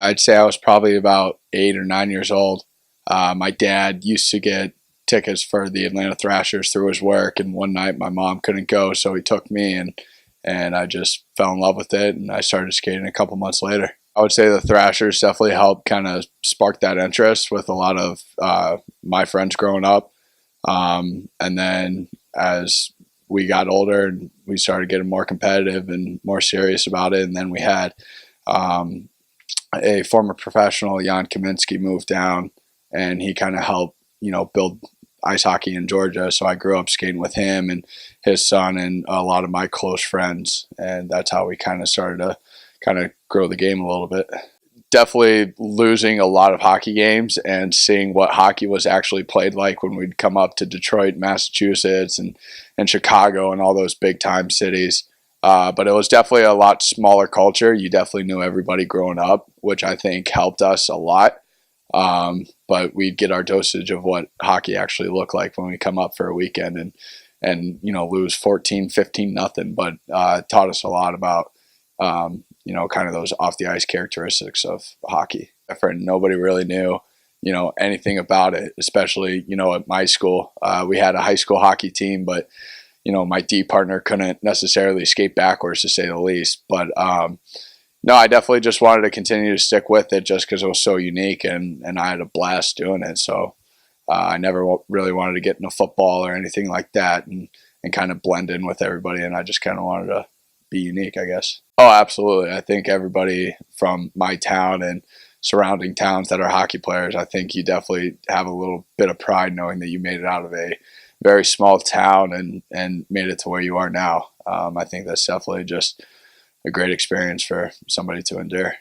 I'd say I was probably about 8 or 9 years old. My dad used to get tickets for the Atlanta Thrashers through his work, and one night my mom couldn't go, so he took me, and I just fell in love with it, and I started skating a couple months later. I would say the Thrashers definitely helped kind of spark that interest with a lot of my friends growing up. And then as we got older and we started getting more competitive and more serious about it, and then we had um, a former professional, Jan Kaminsky, moved down, and he kind of helped, build ice hockey in Georgia. So I grew up skating with him and his son and a lot of my close friends, and that's how we kind of started to kind of grow the game a little bit. Definitely losing a lot of hockey games and seeing what hockey was actually played like when we'd come up to Detroit, Massachusetts, and Chicago and all those big time cities. But it was definitely a lot smaller culture. You definitely knew everybody growing up, which I think helped us a lot. But we'd get our dosage of what hockey actually looked like when we come up for a weekend and lose 14-15 nothing. But it taught us a lot about kind of those off the ice characteristics of hockey. Nobody really knew anything about it, especially at my school. We had a high school hockey team, but my D partner couldn't necessarily skate backwards, to say the least. But no, I definitely just wanted to continue to stick with it just because it was so unique, and I had a blast doing it. So I never really wanted to get into football or anything like that and kind of blend in with everybody. And I just kind of wanted to be unique, I guess. Oh, absolutely. I think everybody from my town and surrounding towns that are hockey players, I think you definitely have a little bit of pride knowing that you made it out of a very small town and made it to where you are now. I think that's definitely just a great experience for somebody to endure.